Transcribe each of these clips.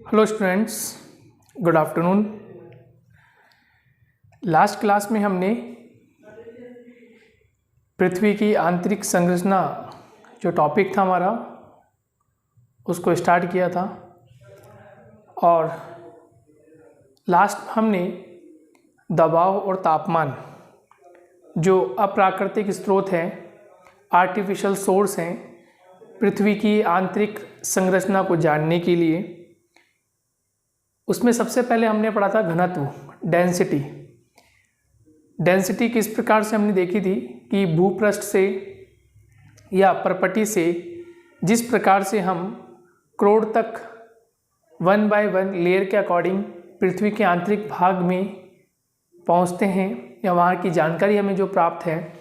Hello students, good afternoon. Last class में हमने पृथ्वी की आंतरिक संरचना जो टॉपिक था हमारा उसको स्टार्ट किया था और लास्ट हमने दबाव और तापमान जो अप्राकृतिक स्रोत हैं, आर्टिफिशियल सोर्स हैं पृथ्वी की आंतरिक संरचना को जानने के लिए, उसमें सबसे पहले हमने पढ़ा था घनत्व, डेंसिटी। डेंसिटी किस प्रकार से हमने देखी थी कि भूपृष्ठ से या परपटी से जिस प्रकार से हम क्रोड तक 1 बाय 1 लेयर के अकॉर्डिंग पृथ्वी के आंतरिक भाग में पहुंचते हैं या वहाँ की जानकारी हमें जो प्राप्त है,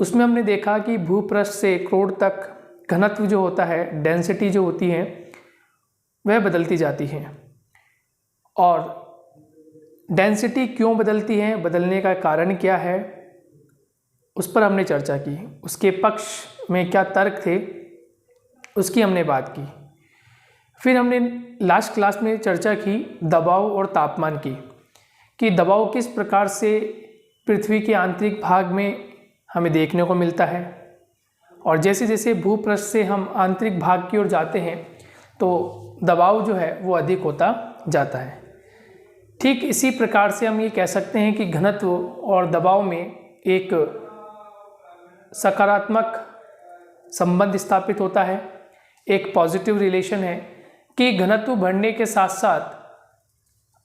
उसमें हमने देखा कि भूपृष्ठ से क्रोड तक घनत्व जो होता है, डेंसिटी जो होती है, वह बदलती जाती है। और डेंसिटी क्यों बदलती है, बदलने का कारण क्या है, उस पर हमने चर्चा की। उसके पक्ष में क्या तर्क थे, उसकी हमने बात की। फिर हमने लास्ट क्लास में चर्चा की दबाव और तापमान की, कि दबाव किस प्रकार से पृथ्वी के आंतरिक भाग में हमें देखने को मिलता है, और जैसे जैसे भूपृष्ठ से हम आंतरिक भाग की ओर जाते हैं तो दबाव जो है वो अधिक होता जाता है। ठीक इसी प्रकार से हम ये कह सकते हैं कि घनत्व और दबाव में एक सकारात्मक संबंध स्थापित होता है, एक पॉजिटिव रिलेशन है कि घनत्व बढ़ने के साथ साथ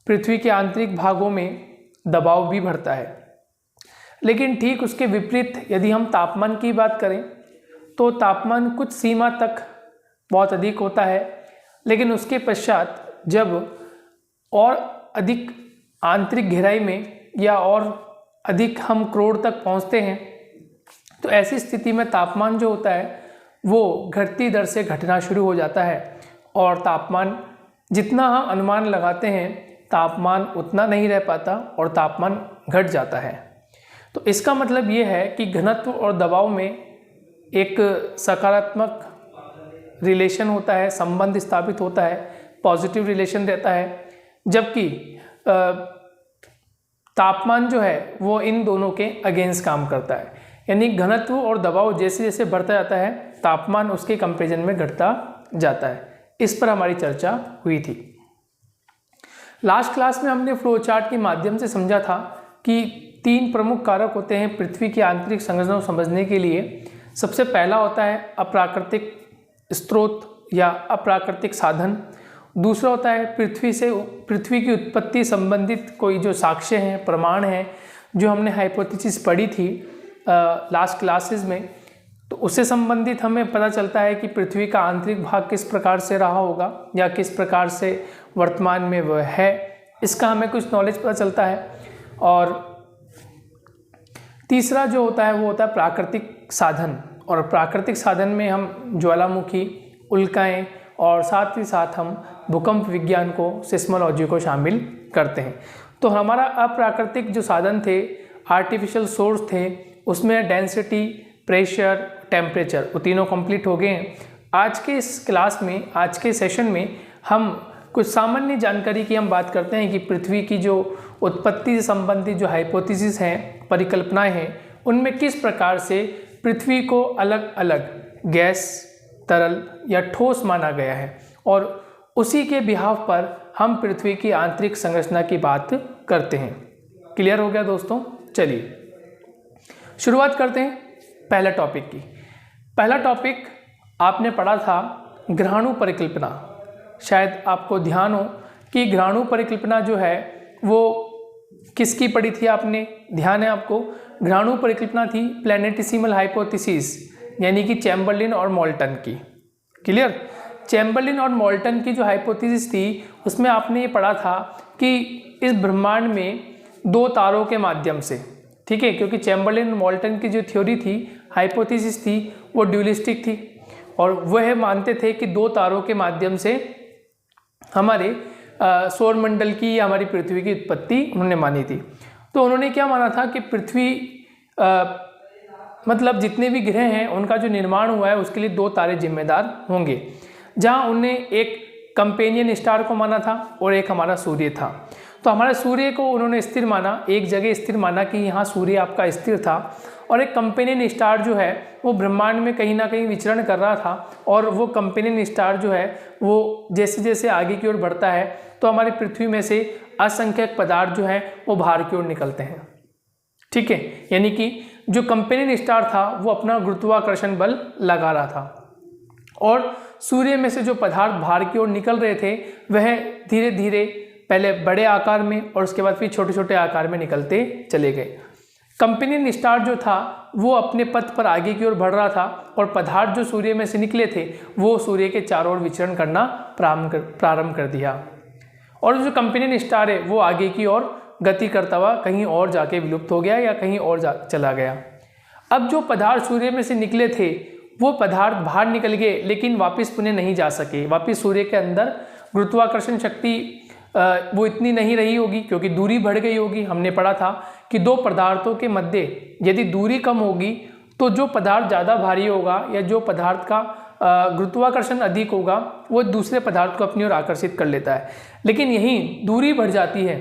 पृथ्वी के आंतरिक भागों में दबाव भी बढ़ता है। लेकिन ठीक उसके विपरीत यदि हम तापमान की बात करें तो तापमान कुछ सीमा तक बहुत अधिक होता है, लेकिन उसके पश्चात जब और अधिक आंतरिक गहराई में या और अधिक हम क्रोड तक पहुंचते हैं तो ऐसी स्थिति में तापमान जो होता है वो घटती दर से घटना शुरू हो जाता है, और तापमान जितना हम अनुमान लगाते हैं तापमान उतना नहीं रह पाता और तापमान घट जाता है। तो इसका मतलब ये है कि घनत्व और दबाव में एक सकारात्मक रिलेशन होता है, संबंध स्थापित होता है, पॉजिटिव रिलेशन रहता है, जबकि तापमान जो है वो इन दोनों के अगेंस्ट काम करता है। यानी घनत्व और दबाव जैसे जैसे बढ़ता जाता है तापमान उसके कंपेरिजन में घटता जाता है। इस पर हमारी चर्चा हुई थी। लास्ट क्लास में हमने फ्लो चार्ट के माध्यम से समझा था कि 3 प्रमुख कारक होते हैं पृथ्वी की आंतरिक संरचना को समझने के लिए। सबसे पहला होता है अप्राकृतिक स्रोत या अप्राकृतिक साधन। दूसरा होता है पृथ्वी की उत्पत्ति संबंधित कोई जो साक्ष्य हैं, प्रमाण हैं, जो हमने हाइपोथेसिस पढ़ी थी लास्ट क्लासेस में, तो उससे संबंधित हमें पता चलता है कि पृथ्वी का आंतरिक भाग किस प्रकार से रहा होगा या किस प्रकार से वर्तमान में वह है, इसका हमें कुछ नॉलेज पता चलता है। और तीसरा जो होता है वो होता है प्राकृतिक साधन, और प्राकृतिक साधन में हम ज्वालामुखी, उल्काएं और साथ ही साथ हम भूकंप विज्ञान को, सिस्मोलॉजी को शामिल करते हैं। तो हमारा अप्राकृतिक जो साधन थे, आर्टिफिशियल सोर्स थे, उसमें डेंसिटी, प्रेशर, टेम्परेचर, वो तीनों कंप्लीट हो गए हैं। आज के इस क्लास में, आज के सेशन में हम कुछ सामान्य जानकारी की हम बात करते हैं कि पृथ्वी की जो उत्पत्ति से संबंधित जो हाइपोथेसिस हैं, परिकल्पनाएं हैं, उनमें किस प्रकार से पृथ्वी को अलग अलग गैस, तरल या ठोस माना गया है, और उसी के बिहाव पर हम पृथ्वी की आंतरिक संरचना की बात करते हैं। क्लियर हो गया दोस्तों? चलिए शुरुआत करते हैं पहला टॉपिक की। पहला टॉपिक आपने पढ़ा था ग्रहाणु परिकल्पना। शायद आपको ध्यान हो कि ग्रहाणु परिकल्पना जो है वो किसकी पढ़ी थी आपने? ध्यान है आपको? ग्रहाणु परिकल्पना थी प्लैनेटिसिमल हाइपोथेसिस, यानी कि चैम्बरलिन और मोल्टन की। क्लियर? चैम्बरलिन और मोल्टन की जो हाइपोथेसिस थी उसमें आपने ये पढ़ा था कि इस ब्रह्मांड में 2 तारों के माध्यम से, ठीक है, क्योंकि चैम्बरलिन और मोल्टन की जो थ्योरी थी, हाइपोथेसिस थी, वो ड्यूलिस्टिक थी, और वह मानते थे कि 2 तारों के माध्यम से हमारे सौरमंडल की या हमारी पृथ्वी की उत्पत्ति उन्होंने मानी थी। तो उन्होंने क्या माना था कि पृथ्वी मतलब जितने भी ग्रह हैं उनका जो निर्माण हुआ है उसके लिए 2 तारे जिम्मेदार होंगे। जहां उन्हें एक कंपेनियन स्टार को माना था और एक हमारा सूर्य था। तो हमारे सूर्य को उन्होंने स्थिर माना, एक जगह स्थिर माना कि यहाँ सूर्य आपका स्थिर था, और एक कंपेनियन स्टार जो है वो ब्रह्मांड में कहीं ना कहीं विचरण कर रहा था, और वो कंपेनियन स्टार जो है वो जैसे जैसे आगे की ओर बढ़ता है तो हमारी पृथ्वी में से असंख्यक पदार्थ जो है वो बाहर की ओर निकलते हैं। ठीक है, यानी कि जो कंपेनियन स्टार था वो अपना गुरुत्वाकर्षण बल लगा रहा था, और सूर्य में से जो पदार्थ बाहर की ओर निकल रहे थे वह धीरे धीरे पहले बड़े आकार में और उसके बाद फिर छोटे छोटे आकार में निकलते चले गए। कंपेनियन स्टार जो था वो अपने पथ पर आगे की ओर बढ़ रहा था, और पदार्थ जो सूर्य में से निकले थे वो सूर्य के चारों ओर विचरण करना प्रारंभ कर दिया, और जो कंपेनियन स्टार है वो आगे की ओर गति करता हुआ कहीं और जाके विलुप्त हो गया या कहीं और चला गया। अब जो पदार्थ सूर्य में से निकले थे वो पदार्थ बाहर निकल गए, लेकिन वापस पुनः नहीं जा सके। वापस सूर्य के अंदर गुरुत्वाकर्षण शक्ति वो इतनी नहीं रही होगी, क्योंकि दूरी बढ़ गई होगी। हमने पढ़ा था कि दो पदार्थों के मध्य यदि दूरी कम होगी तो जो पदार्थ ज़्यादा भारी होगा या जो पदार्थ का गुरुत्वाकर्षण अधिक होगा वो दूसरे पदार्थ को अपनी ओर आकर्षित कर लेता है। लेकिन यहीं दूरी बढ़ जाती है,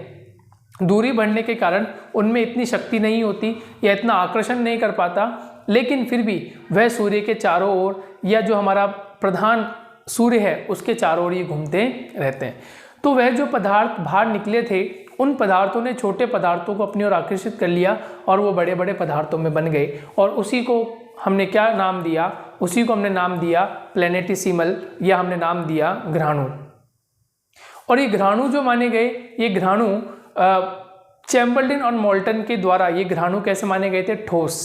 दूरी बढ़ने के कारण उनमें इतनी शक्ति नहीं होती या इतना आकर्षण नहीं कर पाता, लेकिन फिर भी वह सूर्य के चारों ओर या जो हमारा प्रधान सूर्य है उसके चारों ओर ये घूमते रहते हैं। तो वह जो पदार्थ बाहर निकले थे उन पदार्थों ने छोटे पदार्थों को अपनी ओर आकर्षित कर लिया और वो बड़े बड़े पदार्थों में बन गए, और उसी को हमने क्या नाम दिया, उसी को हमने नाम दिया प्लैनेटिसिमल, या हमने नाम दिया ग्रहाणु। और ये ग्रहाणु जो माने गए, ये ग्रहाणु चैम्बरलिन और मोल्टन के द्वारा ये ग्रहाणु कैसे माने गए थे? ठोस,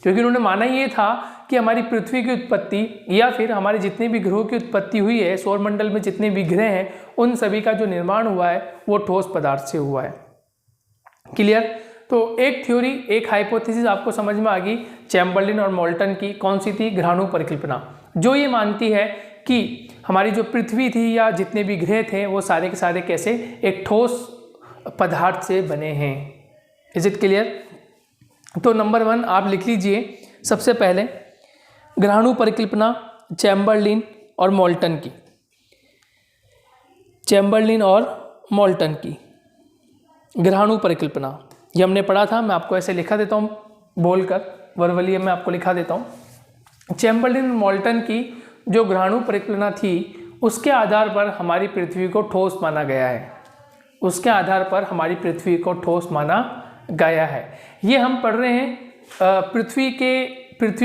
क्योंकि उन्होंने माना ये था कि हमारी पृथ्वी की उत्पत्ति या फिर हमारे जितने भी ग्रहों की उत्पत्ति हुई है, सौरमंडल में जितने भी ग्रह हैं उन सभी का जो निर्माण हुआ है वो ठोस पदार्थ से हुआ है। क्लियर? तो एक थ्योरी, एक हाइपोथेसिस आपको समझ में आ गई चैम्बरलिन और मोल्टन की। कौन सी थी? ग्रहाणु परिकल्पना, जो ये मानती है कि हमारी जो पृथ्वी थी या जितने भी ग्रह थे वो सारे के सारे कैसे एक ठोस पदार्थ से बने हैं। Is it clear? तो नंबर 1 आप लिख लीजिए सबसे पहले ग्रहाणु परिकल्पना चैम्बरलिन और मोल्टन की, चैम्बरलिन और मोल्टन की ग्रहाणु परिकल्पना, ये हमने पढ़ा था। मैं आपको ऐसे लिखा देता हूँ बोलकर, वर्बली मैं आपको लिखा देता हूँ। चैम्बरलिन और मोल्टन की जो ग्रहाणु परिकल्पना थी उसके आधार पर हमारी पृथ्वी को ठोस माना गया है, उसके आधार पर हमारी पृथ्वी को ठोस माना गया है। ये हम पढ़ रहे हैं पृथ्वी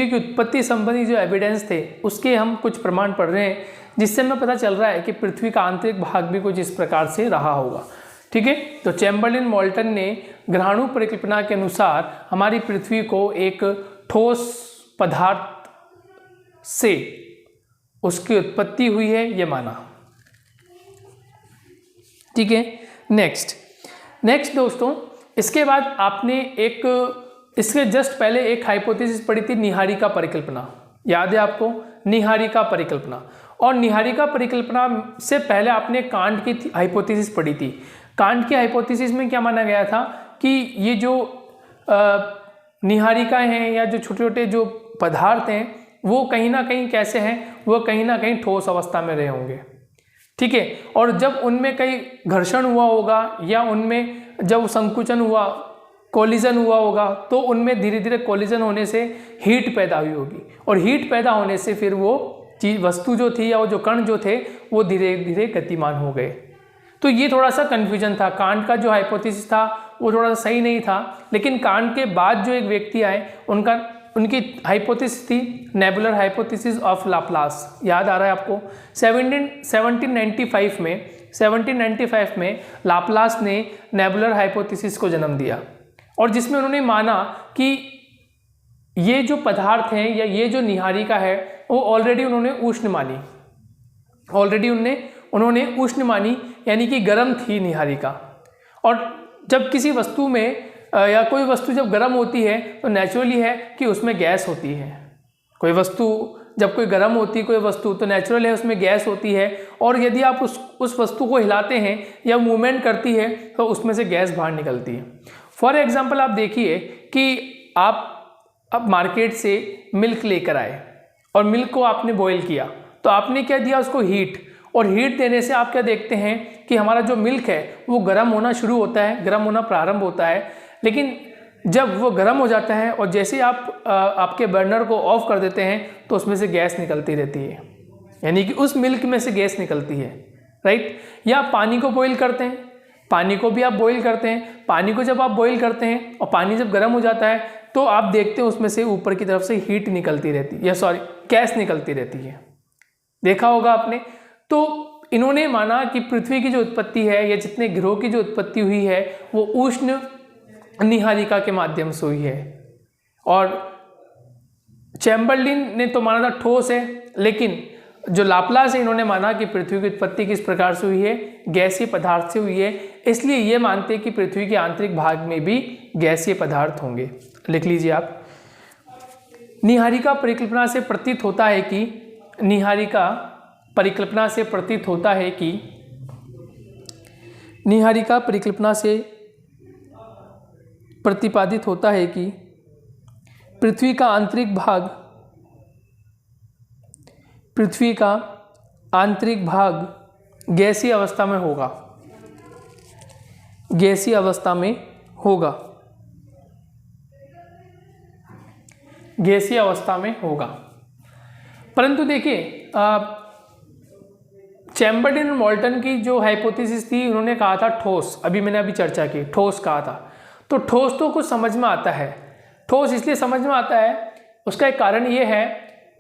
की उत्पत्ति संबंधी जो एविडेंस थे उसके हम कुछ प्रमाण पढ़ रहे हैं, जिससे हमें पता चल रहा है कि पृथ्वी का आंतरिक भाग भी कुछ इस प्रकार से रहा होगा। ठीक है, तो चैम्बरलिन मोल्टन ने ग्रहाणु परिकल्पना के अनुसार हमारी पृथ्वी को एक ठोस पदार्थ से उसकी उत्पत्ति हुई है ये माना। ठीक है, नेक्स्ट दोस्तों, इसके बाद आपने इसके जस्ट पहले एक हाइपोथेसिस पढ़ी थी निहारिका परिकल्पना, याद है आपको? निहारिका परिकल्पना, और निहारिका परिकल्पना से पहले आपने कांट की हाइपोथेसिस पढ़ी थी। कांट की हाइपोथेसिस में क्या माना गया था कि ये जो निहारिकाएं हैं या जो छोटे छोटे जो पदार्थ हैं वो कहीं ना कहीं कैसे हैं, वो कहीं ना कहीं ठोस अवस्था में रहे होंगे। ठीक है, और जब उनमें कहीं घर्षण हुआ होगा या उनमें जब संकुचन हुआ, कोलिजन हुआ होगा, तो उनमें धीरे धीरे कोलिजन होने से हीट पैदा हुई होगी, और हीट पैदा होने से फिर वो वस्तु जो थी या वो जो कण जो थे वो धीरे धीरे गतिमान हो गए। तो ये थोड़ा सा कन्फ्यूजन था, कांट का जो हाइपोथेसिस था वो थोड़ा सा सही नहीं था। लेकिन कांट के बाद जो एक व्यक्ति आए उनकी हाइपोथेसिस थी नेबुलर हाइपोथेसिस ऑफ लाप्लास, याद आ रहा है आपको? 1795 में लाप्लास ने नेबुलर हाइपोथेसिस को जन्म दिया, और जिसमें उन्होंने माना कि ये जो पदार्थ हैं या ये जो निहारिका है वो ऑलरेडी उन्होंने उष्ण मानी, यानी कि गर्म थी निहारिका। और जब किसी वस्तु में या कोई वस्तु जब गर्म होती है तो नेचुरली है कि उसमें गैस होती है। कोई वस्तु जब कोई गर्म होती है कोई वस्तु तो नेचुरल है उसमें गैस होती है, और यदि आप उस वस्तु को हिलाते हैं या मूवमेंट करती है तो उसमें से गैस बाहर निकलती है। फॉर एग्जांपल आप देखिए कि आप अब मार्केट से मिल्क लेकर आए और मिल्क को आपने बॉईल किया, तो आपने क्या दिया उसको हीट, और हीट देने से आप क्या देखते हैं कि हमारा जो मिल्क है वो गर्म होना शुरू होता है, गर्म होना प्रारंभ होता है। लेकिन जब वो गर्म हो जाता है और जैसे आप आपके बर्नर को ऑफ कर देते हैं तो उसमें से गैस निकलती रहती है, यानी कि उस मिल्क में से गैस निकलती है, राइट। या पानी को बॉईल करते हैं, पानी को भी आप बॉईल करते हैं, पानी को जब आप बॉईल करते हैं और पानी जब गर्म हो जाता है तो आप देखते हैं उसमें से ऊपर की तरफ से हीट निकलती रहती है, या सॉरी गैस निकलती रहती है, देखा होगा आपने। तो इन्होंने माना कि पृथ्वी की जो उत्पत्ति है या जितने ग्रहों की जो उत्पत्ति हुई है वो उष्ण निहारिका के माध्यम से हुई है। और चैम्बरलिन ने तो माना था ठोस है, लेकिन जो लाप्लास है इन्होंने माना कि पृथ्वी की उत्पत्ति किस प्रकार से हुई है, गैसीय पदार्थ से हुई है। इसलिए ये मानते हैं कि पृथ्वी के आंतरिक भाग में भी गैसीय पदार्थ होंगे। लिख लीजिए आप, निहारिका परिकल्पना से प्रतीत होता है कि निहारिका परिकल्पना से प्रतीत होता है कि निहारिका परिकल्पना से प्रतिपादित होता है कि पृथ्वी का आंतरिक भाग, पृथ्वी का आंतरिक भाग गैसीय अवस्था में होगा, गैसीय अवस्था में होगा, गैसीय अवस्था में होगा। परंतु देखिए चैम्बरलिन और मोल्टन की जो हाइपोथेसिस थी उन्होंने कहा था ठोस, अभी मैंने अभी चर्चा की ठोस कहा था। तो ठोस तो कुछ समझ में आता है, ठोस इसलिए समझ में आता है, उसका एक कारण ये है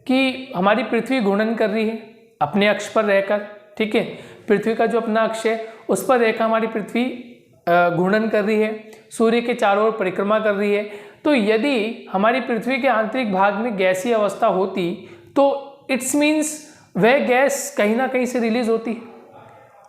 कि हमारी पृथ्वी घूर्णन कर रही है अपने अक्ष पर रहकर, ठीक है। पृथ्वी का जो अपना अक्ष है उस पर रहकर हमारी पृथ्वी घूर्णन कर रही है, सूर्य के चारों ओर परिक्रमा कर रही है। तो यदि हमारी पृथ्वी के आंतरिक भाग में गैसीय अवस्था होती तो इट्स मीन्स वह गैस कहीं ना कहीं से रिलीज होती।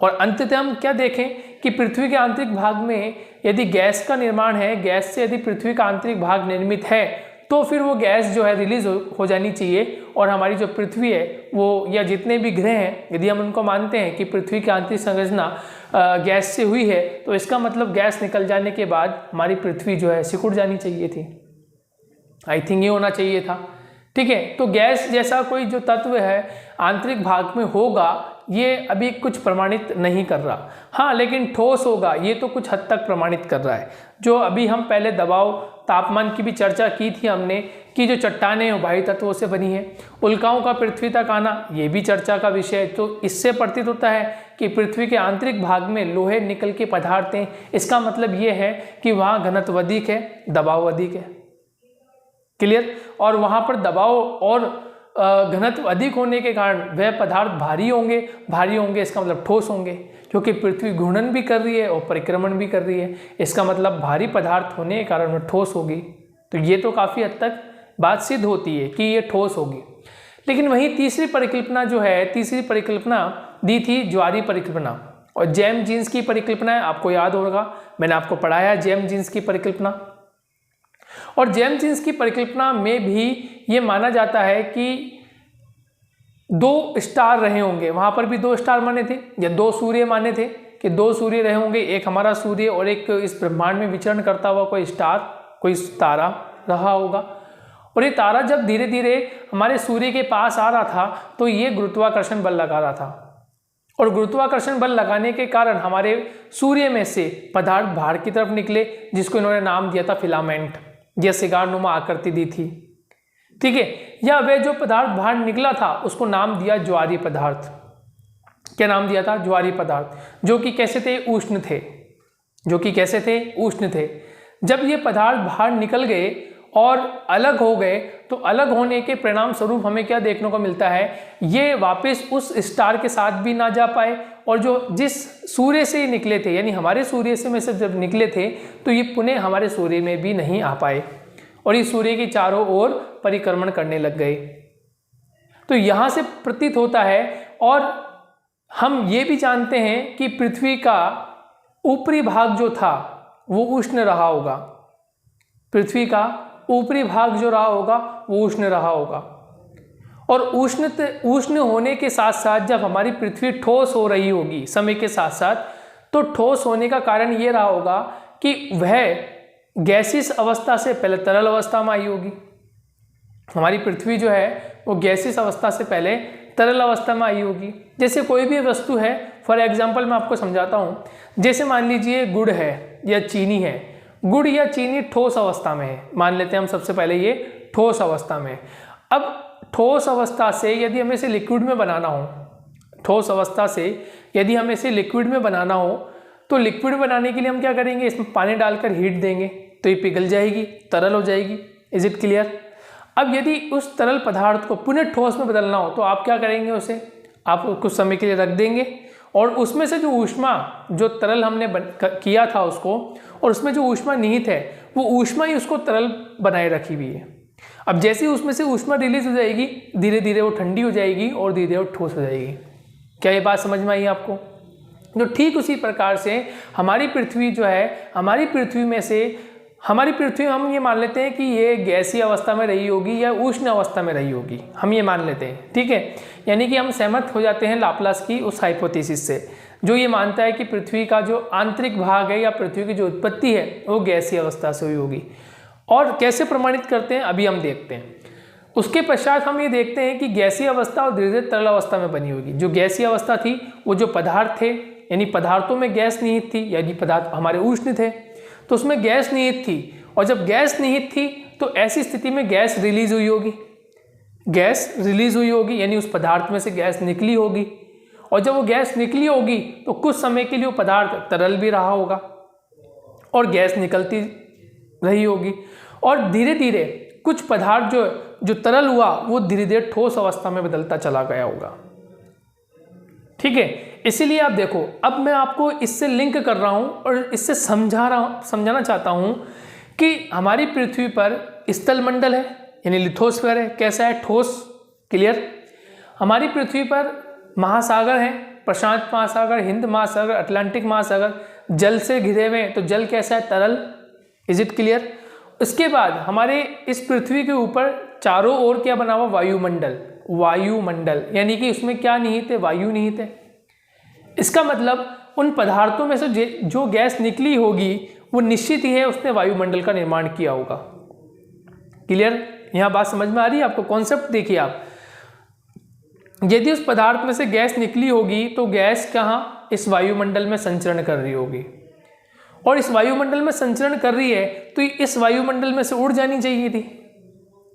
और अंततः हम क्या देखें कि पृथ्वी के आंतरिक भाग में यदि गैस का निर्माण है, गैस से यदि पृथ्वी का आंतरिक भाग निर्मित है तो फिर वो गैस जो है रिलीज हो जानी चाहिए। और हमारी जो पृथ्वी है वो, या जितने भी ग्रह हैं, यदि हम उनको मानते हैं कि पृथ्वी की आंतरिक संरचना गैस से हुई है तो इसका मतलब गैस निकल जाने के बाद हमारी पृथ्वी जो है सिकुड़ जानी चाहिए थी। आई थिंक ये होना चाहिए था, ठीक है। तो गैस जैसा कोई जो तत्व है आंतरिक भाग में होगा ये अभी कुछ प्रमाणित नहीं कर रहा। हाँ, लेकिन ठोस होगा ये तो कुछ हद तक प्रमाणित कर रहा है। जो अभी हम पहले दबाव तापमान की भी चर्चा की थी हमने कि जो चट्टानें वायु तत्वों से बनी है, उल्काओं का पृथ्वी तक आना ये भी चर्चा का विषय है। तो इससे प्रतीत होता है कि पृथ्वी के आंतरिक भाग में लोहे निकल के पदार्थ हैं। इसका मतलब ये है कि वहाँ घनत्व अधिक है, दबाव अधिक है, क्लियर। और वहाँ पर दबाव और घनत्व अधिक होने के कारण वह पदार्थ भारी होंगे, भारी होंगे इसका मतलब ठोस होंगे, क्योंकि पृथ्वी घूर्णन भी कर रही है और परिक्रमण भी कर रही है। इसका मतलब भारी पदार्थ होने के कारण वह ठोस होगी। तो ये तो काफ़ी हद तक बात सिद्ध होती है कि ये ठोस होगी। लेकिन वहीं तीसरी परिकल्पना जो है, तीसरी परिकल्पना दी थी ज्वारीय परिकल्पना, और जेम्स जीन्स की परिकल्पना है, आपको याद होगा मैंने आपको पढ़ाया जेम्स जीन्स की परिकल्पना। और जेम्स जीन्स की परिकल्पना में भी ये माना जाता है कि 2 स्टार रहे होंगे, वहाँ पर भी 2 स्टार माने थे या 2 सूर्य माने थे कि 2 सूर्य रहे होंगे, एक हमारा सूर्य और एक इस ब्रह्मांड में विचरण करता हुआ कोई स्टार, कोई तारा रहा होगा। और ये तारा जब धीरे धीरे हमारे सूर्य के पास आ रहा था तो ये गुरुत्वाकर्षण बल लगा रहा था, और गुरुत्वाकर्षण बल लगाने के कारण हमारे सूर्य में से पदार्थ बाहर की तरफ निकले, जिसको इन्होंने नाम दिया था फिलामेंट, या सिगारनुमा आकृति दी थी, ठीक है। या वह जो पदार्थ बाहर निकला था उसको नाम दिया ज्वारीय पदार्थ। क्या नाम दिया था? ज्वारीय पदार्थ, जो कि कैसे थे? उष्ण थे, जो कि कैसे थे? उष्ण थे। जब ये पदार्थ बाहर निकल गए और अलग हो गए तो अलग होने के परिणाम स्वरूप हमें क्या देखने को मिलता है, ये वापस उस स्टार के साथ भी ना जा पाए, और जो जिस सूर्य से निकले थे, यानी हमारे सूर्य से में से जब निकले थे तो ये पुनः हमारे सूर्य में भी नहीं आ पाए, और ये सूर्य के चारों ओर परिक्रमण करने लग गए। तो यहाँ से प्रतीत होता है, और हम ये भी जानते हैं कि पृथ्वी का ऊपरी भाग जो था वो उष्ण रहा होगा, पृथ्वी का ऊपरी भाग जो रहा होगा वो उष्ण रहा होगा। और उष्ण होने के साथ साथ जब हमारी पृथ्वी ठोस हो रही होगी समय के साथ साथ, तो ठोस होने का कारण ये रहा होगा कि वह गैसीय अवस्था से पहले तरल अवस्था में आई होगी। हमारी पृथ्वी जो है वो गैसीय अवस्था से पहले तरल अवस्था में आई होगी। जैसे कोई भी वस्तु है, फॉर एग्जांपल मैं आपको समझाता हूँ। जैसे मान लीजिए गुड़ है या चीनी है। गुड़ या चीनी ठोस अवस्था में है, मान लेते हैं हम सबसे पहले ये ठोस अवस्था में है। अब ठोस अवस्था से यदि हमें इसे लिक्विड में बनाना हो, ठोस अवस्था से यदि हमें इसे लिक्विड में बनाना हो तो लिक्विड बनाने के लिए हम क्या करेंगे, इसमें पानी डालकर हीट देंगे तो ये पिघल जाएगी, तरल हो जाएगी। Is it clear? अब यदि उस तरल पदार्थ को पुनः ठोस में बदलना हो तो आप क्या करेंगे, उसे आप कुछ समय के लिए रख देंगे और उसमें से जो ऊष्मा, जो तरल हमने किया था उसको, और उसमें जो ऊष्मा निहित है वो ऊष्मा ही उसको तरल बनाए रखी हुई है। अब जैसे ही उसमें से ऊष्मा रिलीज हो जाएगी, धीरे धीरे वो ठंडी हो जाएगी और धीरे धीरे वो ठोस हो जाएगी। क्या ये बात समझ में आई आपको? तो ठीक उसी प्रकार से हमारी पृथ्वी जो है, हमारी पृथ्वी में हम ये मान लेते हैं कि ये गैसीय अवस्था में रही होगी या उष्ण अवस्था में रही होगी, हम ये मान लेते हैं। ठीक है, यानी कि हम सहमत हो जाते हैं लाप्लास की उस हाइपोथेसिस से, जो ये मानता है कि पृथ्वी का जो आंतरिक भाग है या पृथ्वी की जो उत्पत्ति है वो गैसीय अवस्था से हुई होगी। और कैसे प्रमाणित करते हैं अभी हम देखते हैं। उसके पश्चात हम ये देखते हैं कि गैसीय अवस्था और धीरे धीरे तरल अवस्था में बनी होगी। जो गैसीय अवस्था थी वो जो पदार्थ थे, यानी पदार्थों में गैस निहित थी, यानी पदार्थ हमारे उष्ण थे तो उसमें गैस निहित थी। और जब गैस निहित थी तो ऐसी स्थिति में गैस रिलीज हुई होगी, गैस रिलीज हुई होगी यानी उस पदार्थ में से गैस निकली होगी। और जब वो गैस निकली होगी तो कुछ समय के लिए वो पदार्थ तरल भी रहा होगा और गैस निकलती रही होगी। और धीरे धीरे कुछ पदार्थ जो तरल हुआ वो धीरे धीरे ठोस अवस्था में बदलता चला गया होगा। ठीक है, इसीलिए आप देखो, अब मैं आपको इससे लिंक कर रहा हूं और इससे समझाना चाहता हूं कि हमारी पृथ्वी पर स्थल मंडल है यानी लिथोस्फीयर है। कैसा है? ठोस। क्लियर? हमारी पृथ्वी पर महासागर है, प्रशांत महासागर, हिंद महासागर, अटलांटिक महासागर, जल से घिरे हुए हैं। तो जल कैसा है? तरल। Is it clear? इसके बाद हमारे इस पृथ्वी के ऊपर चारों ओर क्या बना हुआ? वायुमंडल। वायुमंडल यानी कि उसमें क्या निहित है? वायु निहित है। इसका मतलब उन पदार्थों में से जो गैस निकली होगी वो निश्चित ही है उसने वायुमंडल का निर्माण किया होगा। क्लियर? यहां बात समझ में आ रही है आपको? कॉन्सेप्ट देखिए आप, यदि उस पदार्थ में से गैस निकली होगी तो गैस कहाँ? इस वायुमंडल में संचरण कर रही होगी। और इस वायुमंडल में संचरण कर रही है तो इस वायुमंडल में से उड़ जानी चाहिए थी,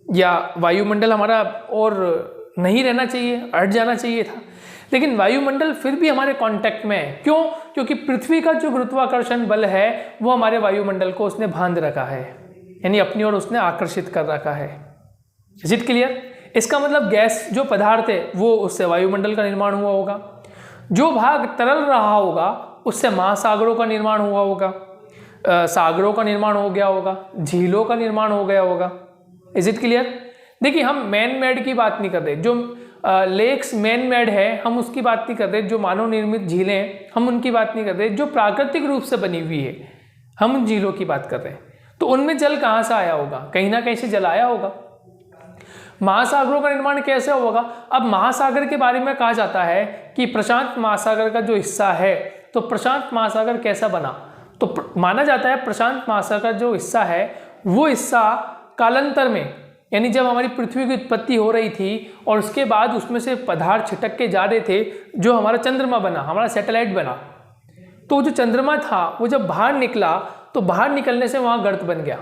या वायुमंडल हमारा और नहीं रहना चाहिए, हट जाना चाहिए था। लेकिन वायुमंडल फिर भी हमारे कांटेक्ट में है। क्यों? क्योंकि पृथ्वी का जो गुरुत्वाकर्षण बल है वो हमारे वायुमंडल को उसने बांध रखा है, यानी अपनी ओर उसने आकर्षित कर रखा है। Is it clear? इसका मतलब गैस जो पदार्थ है वो उससे वायुमंडल का निर्माण हुआ होगा। जो भाग तरल रहा होगा उससे महासागरों का निर्माण हुआ होगा, सागरों का निर्माण हो गया होगा, झीलों का निर्माण हो गया होगा। Is it clear? देखिए, हम मैन मेड की बात नहीं कर रहे, जो लेक्स मैन मेड है हम उसकी बात नहीं कर रहे, जो मानव निर्मित झीलें हैं हम उनकी बात नहीं कर रहे, जो प्राकृतिक रूप से बनी हुई है हम उन झीलों की बात कर रहे हैं। तो उनमें जल कहाँ से आया होगा? कहीं ना कहीं से जल आया होगा। महासागरों का निर्माण कैसे होगा? अब महासागर के बारे में कहा जाता है कि प्रशांत महासागर का जो हिस्सा है, तो प्रशांत महासागर कैसा बना? तो माना जाता है प्रशांत महासागर जो हिस्सा है वो हिस्सा कालांतर में, यानी जब हमारी पृथ्वी की उत्पत्ति हो रही थी और उसके बाद उसमें से पदार्थ छिटक के जा रहे थे, जो हमारा चंद्रमा बना, हमारा सैटेलाइट बना, तो जो चंद्रमा था वो जब बाहर निकला तो बाहर निकलने से वहाँ गर्त बन गया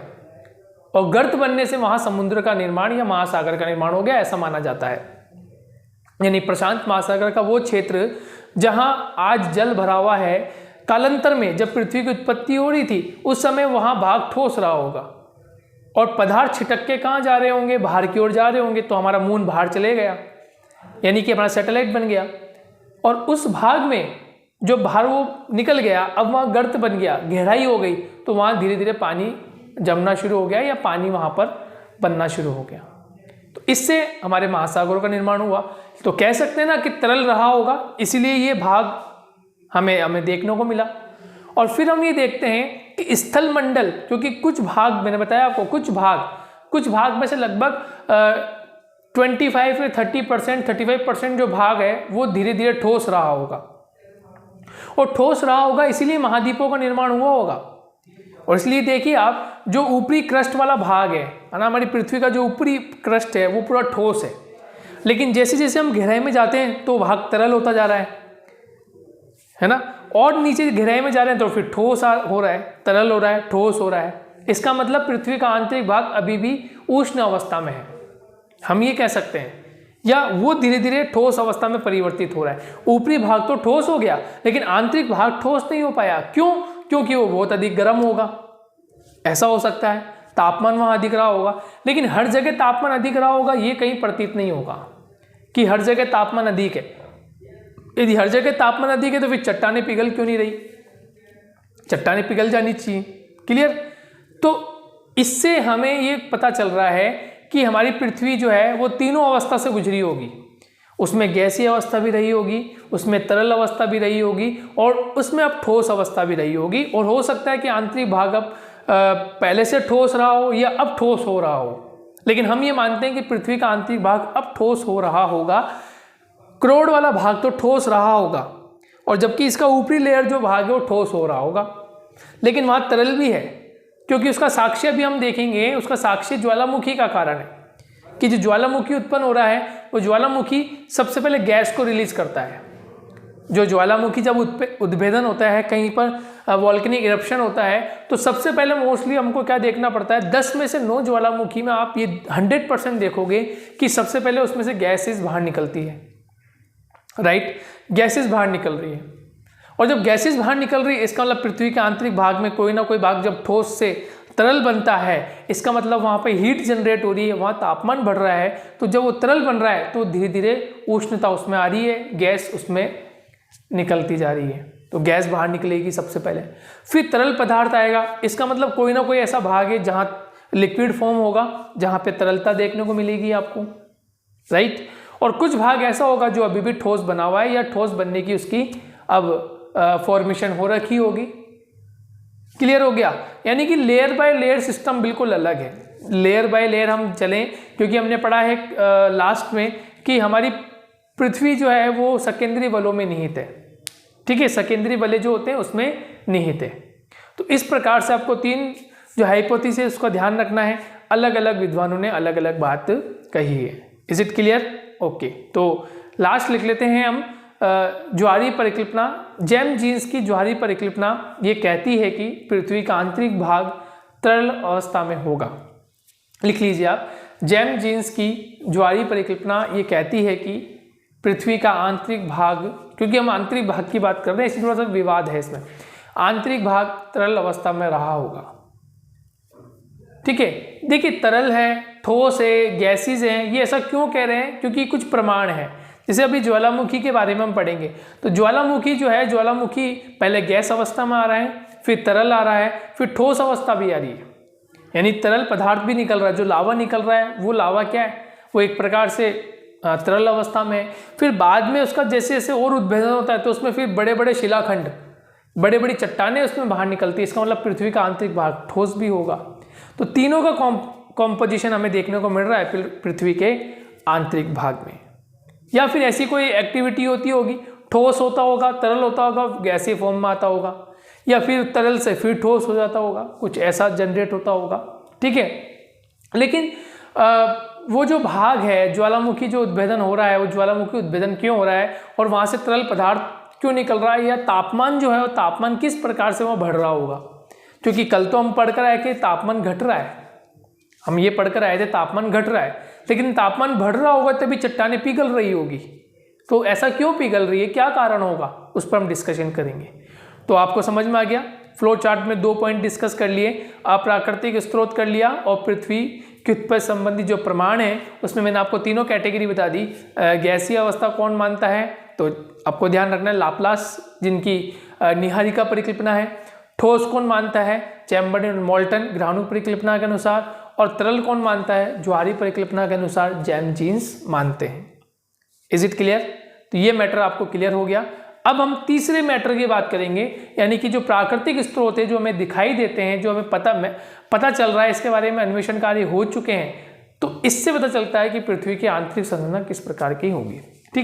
और गर्त बनने से वहाँ समुद्र का निर्माण या महासागर का निर्माण हो गया, ऐसा माना जाता है। यानी प्रशांत महासागर का वो क्षेत्र जहाँ आज जल भरा हुआ है, कालांतर में जब पृथ्वी की उत्पत्ति हो रही थी उस समय वहाँ भाग ठोस रहा होगा और पदार्थ छिटक के कहाँ जा रहे होंगे? बाहर की ओर जा रहे होंगे। तो हमारा मून बाहर चले गया, यानी कि हमारा सैटेलाइट बन गया। और उस भाग में जो बाहर वो निकल गया, अब वहाँ गर्त बन गया, गहराई हो गई, तो वहाँ धीरे धीरे पानी जमना शुरू हो गया या पानी वहाँ पर बनना शुरू हो गया। तो इससे हमारे महासागरों का निर्माण हुआ। तो कह सकते हैं ना कि तरल रहा होगा, इसीलिए ये भाग हमें देखने को मिला। और फिर हम ये देखते हैं कि स्थल मंडल, क्योंकि कुछ भाग, मैंने बताया आपको, कुछ भाग में से लगभग 25 या 30%, 35% जो भाग है वो धीरे धीरे ठोस रहा होगा। और ठोस रहा होगा इसीलिए महाद्वीपों का निर्माण हुआ होगा। और इसलिए देखिए आप, जो ऊपरी क्रस्ट वाला भाग है ना, हमारी पृथ्वी का जो ऊपरी क्रस्ट है वो पूरा ठोस है, लेकिन जैसे जैसे हम गहराई में जाते हैं तो भाग तरल होता जा रहा है ना, और नीचे गहराई में जा रहे हैं तो फिर ठोस हो रहा है, तरल हो रहा है, ठोस हो रहा है। इसका मतलब पृथ्वी का आंतरिक भाग अभी भी उष्ण अवस्था में है, हम ये कह सकते हैं, या वो धीरे धीरे ठोस अवस्था में परिवर्तित हो रहा है। ऊपरी भाग तो ठोस हो गया लेकिन आंतरिक भाग ठोस नहीं हो पाया। क्यों? क्योंकि वो बहुत अधिक गर्म होगा, ऐसा हो सकता है, तापमान वहाँ अधिक रहा होगा। लेकिन हर जगह तापमान अधिक रहा होगा ये कहीं प्रतीत नहीं होगा कि हर जगह तापमान अधिक है। यदि हर जगह तापमान अधिक है तो फिर चट्टानें पिघल क्यों नहीं रही? चट्टानें पिघल जानी चाहिए। क्लियर? तो इससे हमें ये पता चल रहा है कि हमारी पृथ्वी जो है वो तीनों अवस्था से गुजरी होगी। उसमें गैसीय अवस्था भी रही होगी, उसमें तरल अवस्था भी रही होगी, और उसमें अब ठोस अवस्था भी रही होगी। और हो सकता है कि आंतरिक भाग अब पहले से ठोस रहा हो या अब ठोस हो रहा हो, लेकिन हम ये मानते हैं कि पृथ्वी का आंतरिक भाग अब ठोस हो रहा होगा। क्रोड वाला भाग तो ठोस रहा होगा, और जबकि इसका ऊपरी लेयर जो भाग है वो ठोस हो रहा होगा। लेकिन वहाँ तरल भी है, क्योंकि उसका साक्ष्य भी हम देखेंगे, उसका साक्ष्य ज्वालामुखी का कारण है कि जो ज्वालामुखी उत्पन्न हो रहा है वो ज्वालामुखी सबसे पहले गैस को रिलीज करता है। जो ज्वालामुखी जब उद्भेदन होता है, कहीं पर वॉल्केनिक इरप्शन होता है, तो सबसे पहले मोस्टली हमको क्या देखना पड़ता है, 10 में से 9 ज्वालामुखी में आप ये 100% देखोगे कि सबसे पहले उसमें से गैसेस बाहर निकलती है। राइट? गैसेस बाहर निकल रही है, और जब गैसेस बाहर निकल रही है इसका मतलब पृथ्वी के आंतरिक भाग में कोई ना कोई भाग जब ठोस से तरल बनता है, इसका मतलब वहाँ पे हीट जनरेट हो रही है, वहाँ तापमान बढ़ रहा है। तो जब वो तरल बन रहा है तो धीरे धीरे उष्णता उसमें आ रही है, गैस उसमें निकलती जा रही है। तो गैस बाहर निकलेगी सबसे पहले, फिर तरल पदार्थ आएगा। इसका मतलब कोई ना कोई ऐसा भाग है जहाँ लिक्विड फॉर्म होगा, जहाँ पे तरलता देखने को मिलेगी आपको। राइट? और कुछ भाग ऐसा होगा जो अभी भी ठोस बना हुआ है, या ठोस बनने की उसकी अब फॉर्मेशन हो रखी होगी। क्लियर हो गया? यानी कि लेयर बाय लेयर सिस्टम बिल्कुल अलग है। लेयर बाय लेयर हम चलें, क्योंकि हमने पढ़ा है लास्ट में कि हमारी पृथ्वी जो है वो सकेंद्रीय बलों में निहित है। ठीक है? सकेंद्रीय बल जो होते हैं उसमें निहित है। तो इस प्रकार से आपको 3 जो हाइपोथेसिस है उसका ध्यान रखना है। अलग अलग विद्वानों ने अलग अलग बात कही है। Is it clear? ओके, तो लास्ट लिख लेते हैं हम। ज्वारीय परिकल्पना, जेम जीन्स की ज्वारीय परिकल्पना ये कहती है कि पृथ्वी का आंतरिक भाग तरल अवस्था में होगा। लिख लीजिए आप, जेम जीन्स की ज्वारीय परिकल्पना ये कहती है कि पृथ्वी का आंतरिक भाग, क्योंकि हम आंतरिक भाग की बात कर रहे हैं इसलिए थोड़ा सा विवाद है इसमें, आंतरिक भाग तरल अवस्था में रहा होगा। ठीक है? देखिए, तरल है, ठोस है, गैसेस हैं, ये ऐसा क्यों कह रहे हैं? क्योंकि कुछ प्रमाण है। जैसे अभी ज्वालामुखी के बारे में हम पढ़ेंगे, तो ज्वालामुखी जो है, ज्वालामुखी पहले गैस अवस्था में आ रहा है, फिर तरल आ रहा है, फिर ठोस अवस्था भी आ रही है, यानी तरल पदार्थ भी निकल रहा है। जो लावा निकल रहा है वो लावा क्या है? वो एक प्रकार से तरल अवस्था में है। फिर बाद में उसका जैसे जैसे और उद्भेदन होता है तो उसमें फिर बड़े बड़े शिलाखंड, बड़े बड़ी चट्टानें उसमें बाहर निकलती है। इसका मतलब पृथ्वी का आंतरिक भाग ठोस भी होगा। तो तीनों का कॉम्पोजिशन हमें देखने को मिल रहा है पृथ्वी के आंतरिक भाग में। या फिर ऐसी कोई एक्टिविटी होती होगी, ठोस होता होगा, तरल होता होगा, गैसीय फॉर्म में आता होगा, या फिर तरल से फिर ठोस हो जाता होगा, कुछ ऐसा जनरेट होता होगा। ठीक है? लेकिन वो जो भाग है, ज्वालामुखी जो उद्भेदन हो रहा है, वो ज्वालामुखी उद्भेदन क्यों हो रहा है और वहाँ से तरल पदार्थ क्यों निकल रहा है, या तापमान जो है वो तापमान किस प्रकार से वहाँ बढ़ रहा होगा। क्योंकि कल तो हम पढ़कर आए कि तापमान घट रहा है, हम ये पढ़कर आए थे तापमान घट रहा है, लेकिन तापमान बढ़ रहा होगा तभी चट्टानें पिघल रही होगी। तो ऐसा क्यों पिघल रही है, क्या कारण होगा, उस पर हम डिस्कशन करेंगे। तो आपको समझ में आ गया। फ्लो चार्ट में 2 पॉइंट डिस्कस कर लिए, अप्राकृतिक स्रोत कर लिया, और पृथ्वी की उत्पत्ति संबंधी जो प्रमाण है उसमें मैंने आपको तीनों कैटेगरी बता दी। गैसीय अवस्था कौन मानता है, तो आपको ध्यान रखना है लाप्लास, जिनकी निहारिका परिकल्पना है। ठोस कौन मानता है, चैम्बर्लिन और मोल्टन ग्राहणु परिकल्पना के अनुसार। और तरल कौन मानता है, ज्वारीय परिकल्पना के अनुसार जेम जीन्स मानते हैं। Is it clear? तो ये मैटर आपको क्लियर हो गया। अब हम तीसरे मैटर की बात करेंगे, यानी कि जो प्राकृतिक स्रोत है जो हमें दिखाई देते हैं, जो हमें पता चल रहा है, इसके बारे में अन्वेषण कार्य हो चुके हैं, तो इससे पता चलता है कि पृथ्वी की आंतरिक संरचना किस प्रकार की होगी।